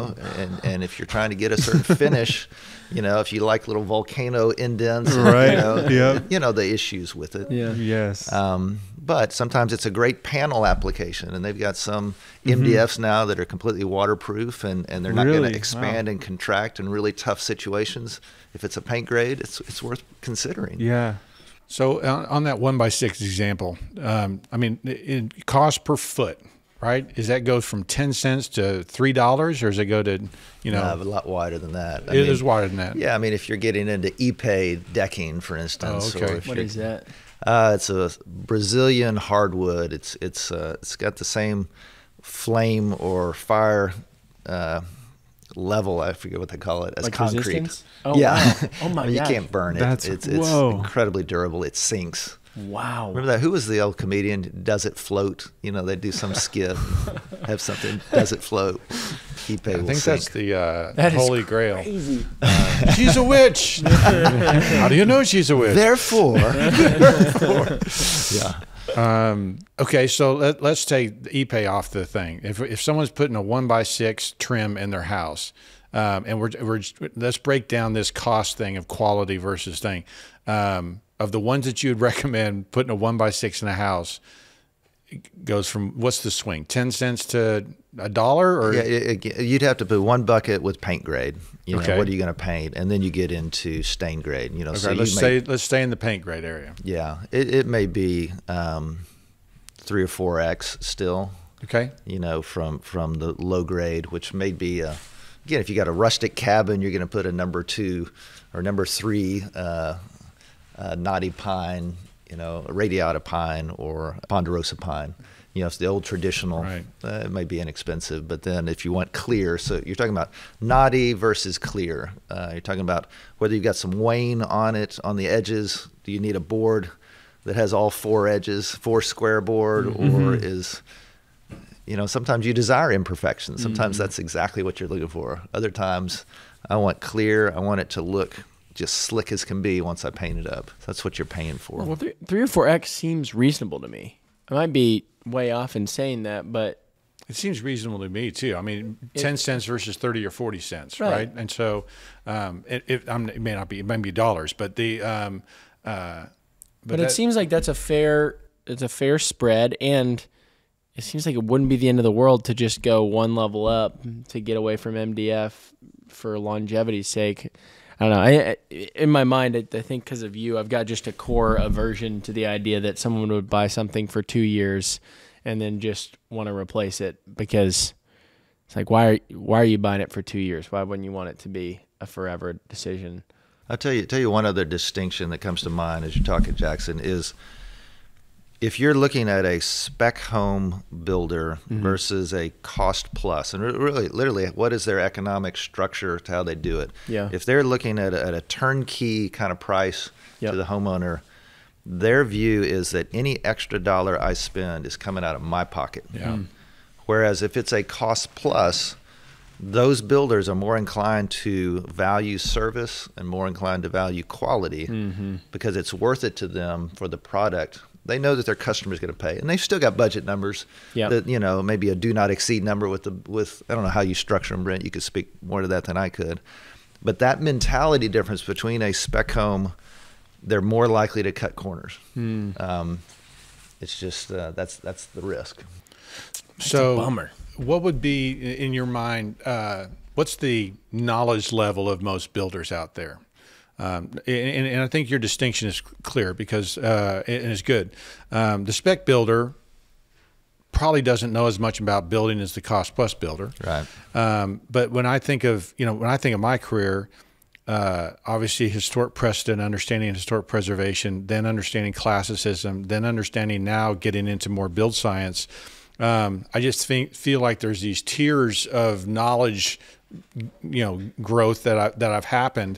And if you're trying to get a certain finish, if you like little volcano indents, Right. Yep. the issues with it. Yeah. yes, But sometimes it's a great panel application, and they've got some MDFs now that are completely waterproof, and they're not going Really? to expand and contract in really tough situations. If it's a paint grade, it's worth considering. yeah. So on that 1x6 example, I mean, in cost per foot, right? Is that goes from 10 cents to $3, or does it go to, A lot wider than that. it is wider than that. Yeah, I mean, if you're getting into EPay Decking, for instance, okay. or if What you're- is that? It's a Brazilian hardwood. It's got the same flame or fire level, I forget what they call it, as Like concrete. resistance? Oh, Yeah. wow. Oh, my You gosh. can't burn it. That's- It's whoa. incredibly durable. It sinks. Wow. Remember that? Who was the old comedian? Does it float? They do some skit, have something. Does it float? EPay I will think sink. that's the That is Holy Grail. crazy. She's a witch. How do you know she's a witch? Therefore, yeah. Okay, so let's take the EPay off the thing. If someone's putting a 1x6 trim in their house, and let's break down this cost thing of quality versus thing. Of the ones that you would recommend putting a 1x6 in a house, it goes from, what's the swing, 10 cents to $1? Or You'd have to put one bucket with paint grade. Okay. What are you going to paint, and then you get into stain grade. okay, So let's stay in the paint grade area. Yeah, it may be 3 or 4x still. Okay. From the low grade, which may be again, if you got a rustic cabin, you're going to put a number 2 or number 3 knotty pine, radiata pine or ponderosa pine. It's the old traditional. Right. It may be inexpensive, but then if you want clear, so you're talking about knotty versus clear. You're talking about whether you've got some wane on it on the edges. Do you need a board that has all 4 edges, 4 square board, or is you know, sometimes you desire imperfection. Sometimes that's exactly what you're looking for. Other times I want clear. I want it to look just slick as can be once I paint it up. That's what you're paying for. Well, 3 or 4X seems reasonable to me. I might be way off in saying that, but it seems reasonable to me too. I mean, 10 cents versus 30 or 40 cents, right? And so it may not be, it might be dollars, but the but it seems like it's a fair spread, and it seems like it wouldn't be the end of the world to just go one level up to get away from MDF for longevity's sake. I don't know. In my mind, I think because of you, I've got just a core aversion to the idea that someone would buy something for 2 years and then just want to replace it, because it's like, why are you buying it for 2 years? Why wouldn't you want it to be a forever decision? I'll tell you one other distinction that comes to mind as you're talking, Jackson, is if you're looking at a spec home builder versus a cost plus, and really, literally, what is their economic structure to how they do it? Yeah. If they're looking at a turnkey kind of price to the homeowner, their view is that any extra dollar I spend is coming out of my pocket. Yeah. Whereas if it's a cost plus, those builders are more inclined to value service and more inclined to value quality because it's worth it to them for the product. They know that their customer is going to pay, and they've still got budget numbers. That, you know, maybe a do not exceed number with I don't know how you structure them, Brent. You could speak more to that than I could, but that mentality difference between a spec home, they're more likely to cut corners. It's just that's the risk. So, a bummer. What would be in your mind? What's the knowledge level of most builders out there? And I think your distinction is clear because and it's good. The spec builder probably doesn't know as much about building as the cost plus builder. Right. But when I think of my career, obviously historic precedent, understanding historic preservation, then understanding classicism, then understanding now getting into more build science. I just feel like there's these tiers of knowledge, growth that I've happened.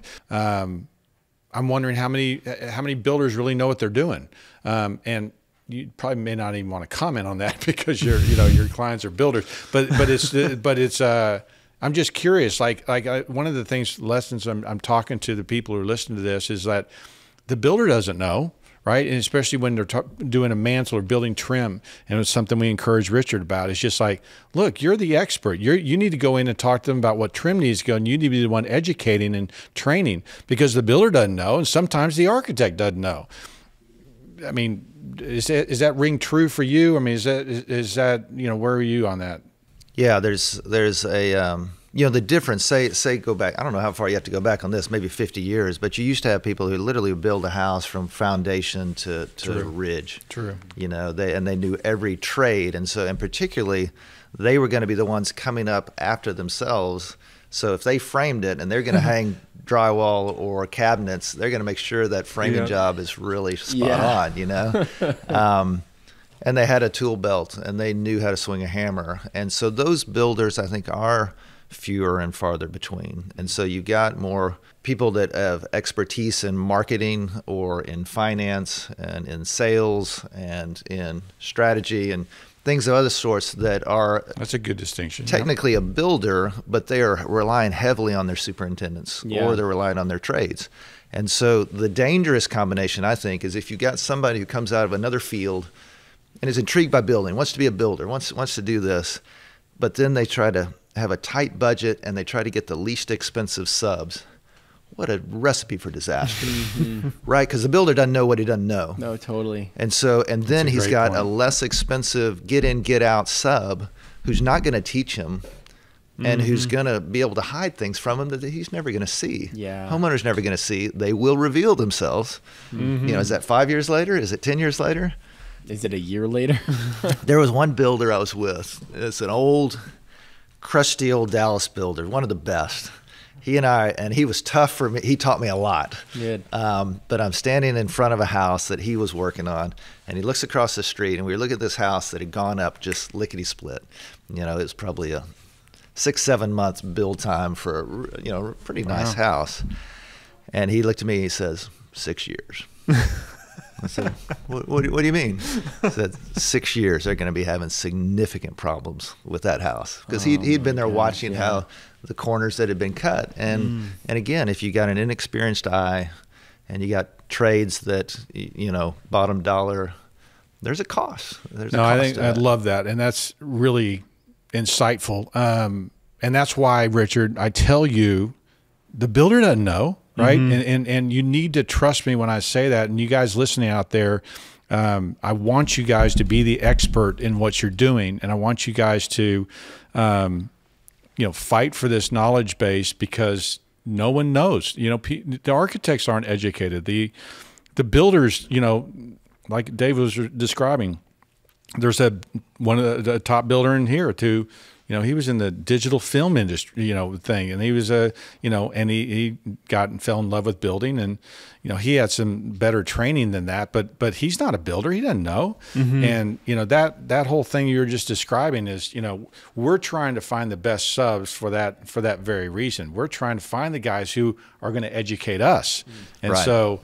I'm wondering how many builders really know what they're doing, and you probably may not even want to comment on that because your clients are builders. But it's I'm just curious. One of the lessons I'm talking to the people who are listening to this is that the builder doesn't know. Right, and especially when they're doing a mantle or building trim, and it's something we encourage Richard about. It's just like, look, you're the expert. You need to go in and talk to them about what trim needs to go, and you need to be the one educating and training because the builder doesn't know, and sometimes the architect doesn't know. I mean, is that ring true for you? I mean, is that where are you on that? Yeah, there's a the difference. Say go back. I don't know how far you have to go back on this. Maybe 50 years. But you used to have people who literally build a house from foundation to ridge. True. They knew every trade, and particularly they were going to be the ones coming up after themselves. So if they framed it and they're going to hang drywall or cabinets, they're going to make sure that framing job is really spot on. And they had a tool belt and they knew how to swing a hammer. And so those builders, I think, are fewer and farther between. And so you got more people that have expertise in marketing or in finance and in sales and in strategy and things of other sorts that are that's a good distinction. Technically a builder, but they are relying heavily on their superintendents or they're relying on their trades. And so the dangerous combination, I think, is if you got somebody who comes out of another field and is intrigued by building, wants to be a builder, wants to do this, but then they try to have a tight budget and they try to get the least expensive subs. What a recipe for disaster, right? Because the builder doesn't know what he doesn't know. No, totally. And then he's got a less expensive get in, get out sub who's not going to teach him and who's going to be able to hide things from him that he's never going to see. Yeah. Homeowner's never going to see. They will reveal themselves. Is that 5 years later? Is it 10 years later? Is it a year later? There was one builder I was with. It's an old, crusty old Dallas builder, one of the best. He was tough for me. He taught me a lot. Good. But I'm standing in front of a house that he was working on, and he looks across the street, and we look at this house that had gone up just lickety-split. It was probably a 6-7 months build time for a pretty nice house. And he looked at me, he says, 6 years. I said, what do you mean? He said, 6 years, they're going to be having significant problems with that house. Because he'd been there watching how the corners that had been cut. And again, if you got an inexperienced eye and you got trades that, you know, bottom dollar, there's a cost. I think I love that. And that's really insightful. And that's why, Richard, I tell you, the builder doesn't know, right? And you need to trust me when I say that. And you guys listening out there, I want you guys to be the expert in what you're doing. And I want you guys to, you know, fight for this knowledge base, because no one knows. You know, the architects aren't educated. The builders, you know, like Dave was describing, there's one of the top builder in here too. You know, he was in the digital film industry, you know, thing, and he was you know, and he got and fell in love with building, and you know, he had some better training than that, but he's not a builder, he doesn't know. And you know, that whole thing you're just describing is, you know, we're trying to find the best subs for that very reason. We're trying to find the guys who are going to educate us, and so.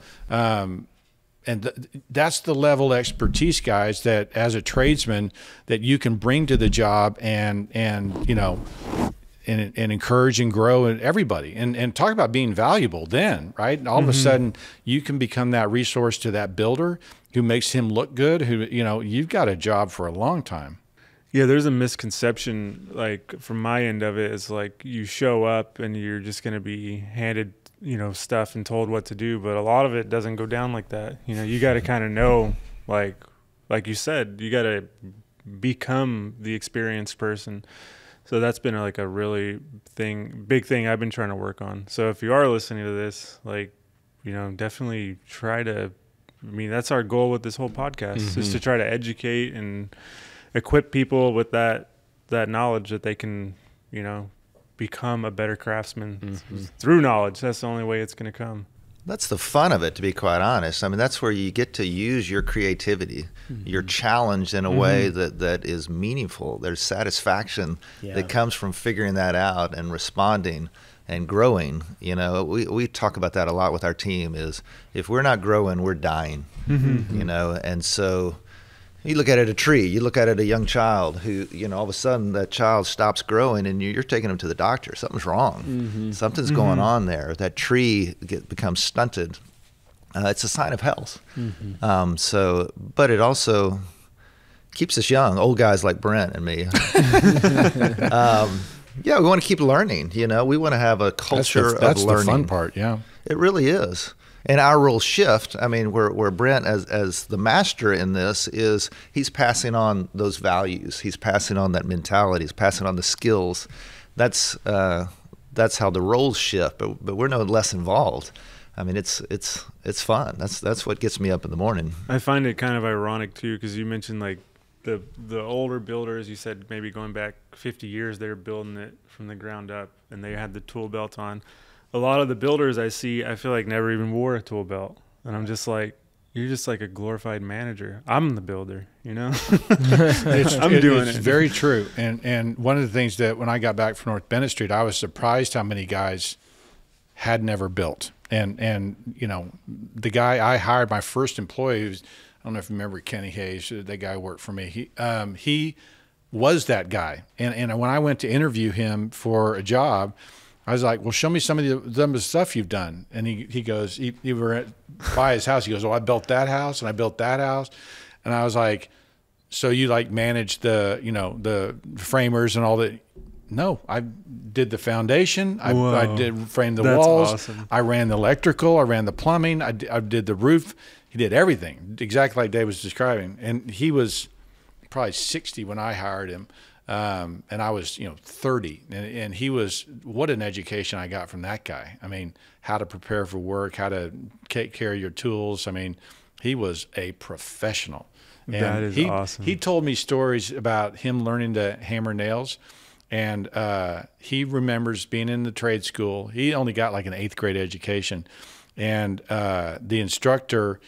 And that's the level of expertise, guys, that as a tradesman that you can bring to the job and you know, and encourage and grow everybody, and talk about being valuable then, right? All of a sudden you can become that resource to that builder who makes him look good, who, you know, you've got a job for a long time. Yeah, there's a misconception, like from my end of it, is like you show up and you're just going to be handed, you know, stuff and told what to do, but a lot of it doesn't go down like that. You know, you got to kind of know, like you said, you got to become the experienced person. So that's been like a really big thing I've been trying to work on. So if you are listening to this, like, you know, definitely try to, I mean, that's our goal with this whole podcast, is to try to educate and equip people with that knowledge that they can, you know, become a better craftsman through knowledge. That's the only way it's going to come. That's the fun of it, to be quite honest. I mean, that's where you get to use your creativity. You're challenged in a way that is meaningful. There's satisfaction that comes from figuring that out and responding and growing. You know, we talk about that a lot with our team, is if we're not growing, we're dying, you know. And so you look at it, a tree, you look at it, a young child who, you know, all of a sudden that child stops growing and you're taking them to the doctor. Something's wrong. Something's going on there. That tree becomes stunted. It's a sign of health. So, but it also keeps us young, old guys like Brent and me. Yeah, we want to keep learning. You know, we want to have a culture of learning. That's the fun part, yeah. It really is. And our role shift, I mean, where Brent, as the master in this, is he's passing on those values. He's passing on that mentality. He's passing on the skills. That's how the roles shift. But we're no less involved. I mean, it's fun. That's what gets me up in the morning. I find it kind of ironic too, because you mentioned like the older builders. You said maybe going back 50 years, they were building it from the ground up, and they had the tool belt on. A lot of the builders I see, I feel like never even wore a tool belt. And I'm just like, you're just like a glorified manager. I'm the builder, you know? It's very true. And one of the things that when I got back from North Bennett Street, I was surprised how many guys had never built. And you know, the guy I hired, my first employee, who's, I don't know if you remember Kenny Hayes, that guy worked for me. He was that guy. And when I went to interview him for a job, I was like, well, show me some of the stuff you've done. And he goes, he were by his house. He goes, oh, I built that house and I built that house. And I was like, so you like manage the, you know, the framers and all that? No, I did the foundation. I did frame the walls. Awesome. I ran the electrical. I ran the plumbing. I did the roof. He did everything exactly like Dave was describing. And he was probably 60 when I hired him. And I was, you know, 30, and he was, what an education I got from that guy. I mean, how to prepare for work, how to take care of your tools. I mean, he was a professional. And that is awesome. He told me stories about him learning to hammer nails, and he remembers being in the trade school. He only got like an 8th grade education, and the instructor,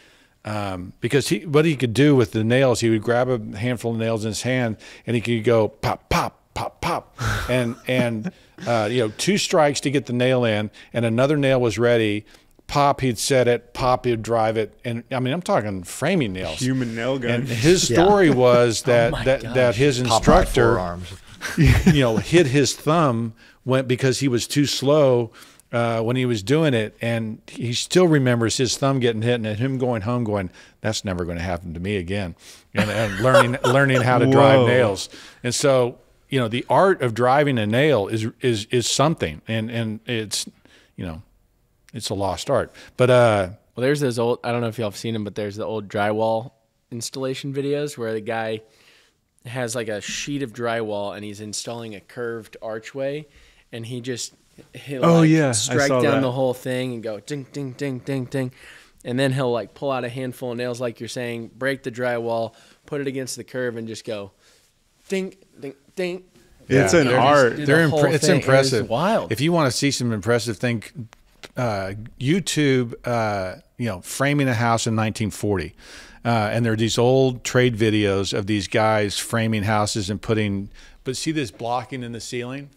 because what he could do with the nails, he would grab a handful of nails in his hand and he could go pop, pop, pop, pop, and you know, 2 strikes to get the nail in, and another nail was ready. Pop, he'd set it, Pop, he'd drive it. And I mean, I'm talking framing nails. Human nail gun. And his story was that his instructor, hit his thumb because he was too slow when he was doing it. And he still remembers his thumb getting hit and him going home going, that's never going to happen to me again. And learning how to drive nails. And so, the art of driving a nail is something. And it's, it's a lost art. But well, there's those old, I don't know if y'all have seen them, but there's the old drywall installation videos where the guy has like a sheet of drywall and he's installing a curved archway, and he'll strike down the whole thing and go ding, ding, ding, ding, ding. And then he'll like pull out a handful of nails, like you're saying, break the drywall, put it against the curve, and just go ding, ding, ding. Yeah. It's an art. It's impressive. It's wild. If you want to see some impressive thing, YouTube, framing a house in 1940. And there are these old trade videos of these guys framing houses and but see this blocking in the ceiling?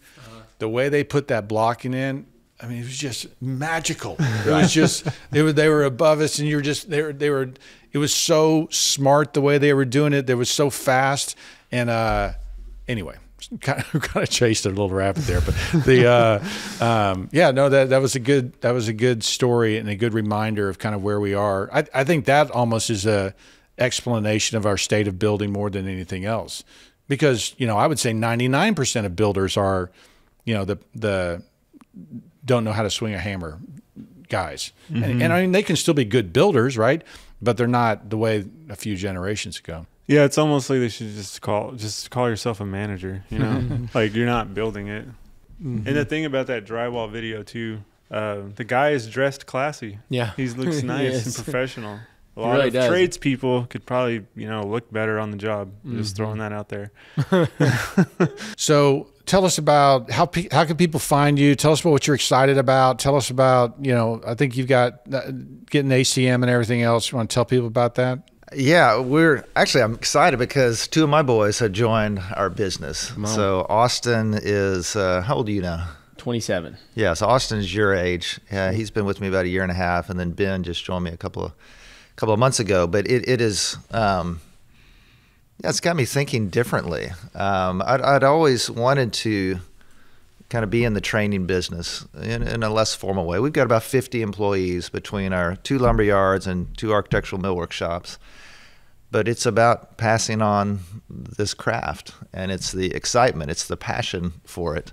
The way they put that blocking in, I mean, it was just magical. It was just, they were above us, and it was so smart the way they were doing it. They were so fast. And anyway, kind of chased a little rabbit there, but that was a good story and a good reminder of kind of where we are. I think that almost is a explanation of our state of building more than anything else, because I would say 99% of builders are the don't know how to swing a hammer guys. Mm-hmm. And I mean, they can still be good builders, right? But they're not the way a few generations ago. Yeah, it's almost like they should just call yourself a manager, like you're not building it. Mm-hmm. And the thing about that drywall video too, the guy is dressed classy. Yeah. He looks nice and professional. A lot really of does. tradespeople could probably, look better on the job. Mm-hmm. Just throwing that out there. So tell us about how can people find you? Tell us about what you're excited about. Tell us about, I think you've got getting ACM and everything else. You want to tell people about that? Yeah, I'm excited because two of my boys have joined our business. So Austin is, how old are you now? 27. Yeah, so Austin's your age. He's been with me about a year and a half, and then Ben just joined me a couple of months ago. But it is, it's got me thinking differently. I'd always wanted to kind of be in the training business in a less formal way. We've got about 50 employees between our 2 lumberyards and 2 architectural millwork shops. But it's about passing on this craft, and it's the excitement, it's the passion for it.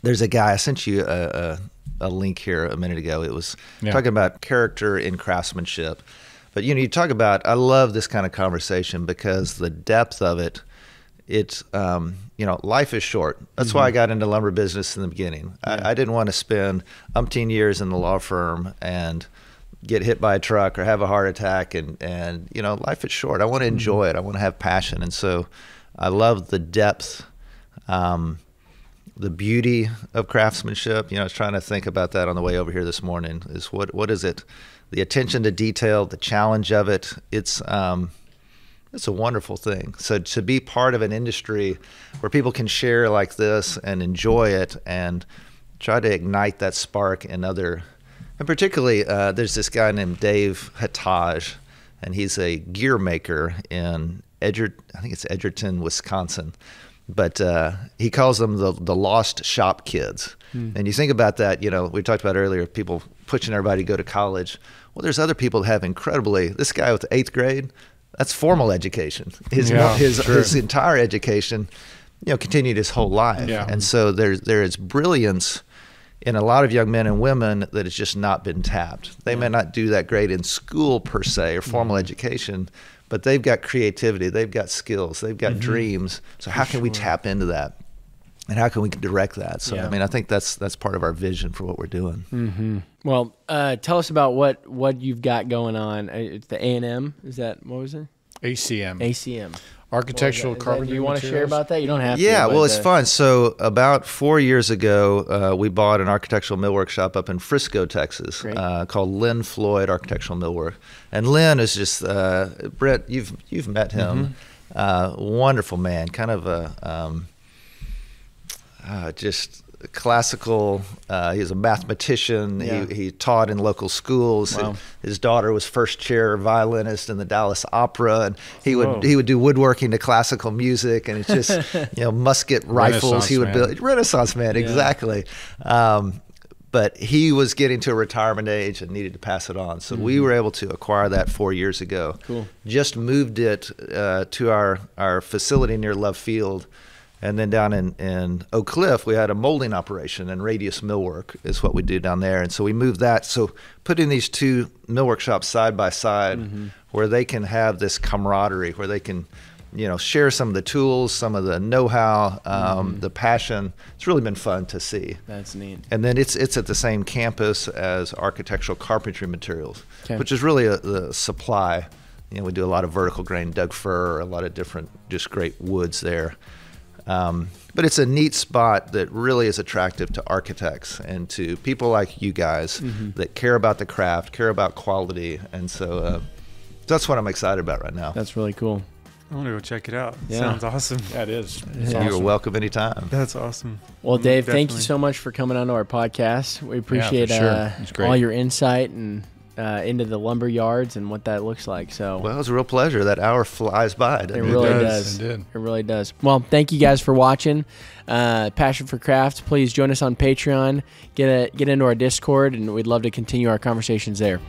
There's a guy, I sent you a link here a minute ago. It was talking about character in craftsmanship. But you talk about, I love this kind of conversation because the depth of it, it's, life is short. That's why I got into lumber business in the beginning. Yeah. I didn't want to spend umpteen years in the law firm and get hit by a truck or have a heart attack. And life is short. I want to enjoy it. I want to have passion. And so I love the depth, the beauty of craftsmanship. I was trying to think about that on the way over here this morning, is what is it? The attention to detail, the challenge of it. It's a wonderful thing. So to be part of an industry where people can share like this and enjoy it and try to ignite that spark in other, and particularly there's this guy named Dave Hattage, and he's a gear maker in Edgerton, Wisconsin. But he calls them the lost shop kids. And you think about that, we talked about earlier, people pushing everybody to go to college. Well, there's other people that have this guy with 8th grade, that's formal education. His entire education, continued his whole life. Yeah. And so there is brilliance in a lot of young men and women that has just not been tapped. They may not do that great in school per se or formal education, but they've got creativity, they've got skills, they've got dreams. So how can we tap into that? And how can we direct that? So, I think that's part of our vision for what we're doing. Mm-hmm. Well, tell us about what you've got going on. It's the A&M. Is that, what was it? ACM. ACM. Architectural carpentry. Do you want to share about that? You don't have to. Yeah, well, it's fun. So about 4 years ago, we bought an architectural millwork shop up in Frisco, Texas, called Lynn Floyd Architectural Millwork. And Lynn is just, Brent, you've met him. Wonderful man, kind of a, just classical. He was a mathematician. Yeah. He taught in local schools. Wow. His daughter was first chair violinist in the Dallas Opera, and he would do woodworking to classical music, and it's just musket rifles. He would build. Renaissance man, exactly. But he was getting to a retirement age and needed to pass it on. So we were able to acquire that 4 years ago. Cool. Just moved it to our facility near Love Field. And then down in Oak Cliff, we had a molding operation, and radius millwork is what we do down there. And so we moved that. So putting these two millwork shops side by side where they can have this camaraderie, where they can share some of the tools, some of the know-how, the passion. It's really been fun to see. That's neat. And then it's at the same campus as architectural carpentry materials, Okay. which is really the supply. We do a lot of vertical grain Doug fir, a lot of different just great woods there. But it's a neat spot that really is attractive to architects and to people like you guys that care about the craft, care about quality. And so that's what I'm excited about right now. That's really cool. I want to go check it out. Yeah. Sounds awesome. Yeah, it is. You're welcome anytime. That's awesome. Well, Dave, thank you Definitely. so much for coming onto our podcast. We appreciate sure. It's great. all your insight and into the lumber yards and what that looks like. So Well, it was a real pleasure. That hour flies by. it Doesn't it? really does. does. It did. It really does. Well, thank you guys for watching. Passion for Craft. Please join us on Patreon. Get into our Discord, and we'd love to continue our conversations there.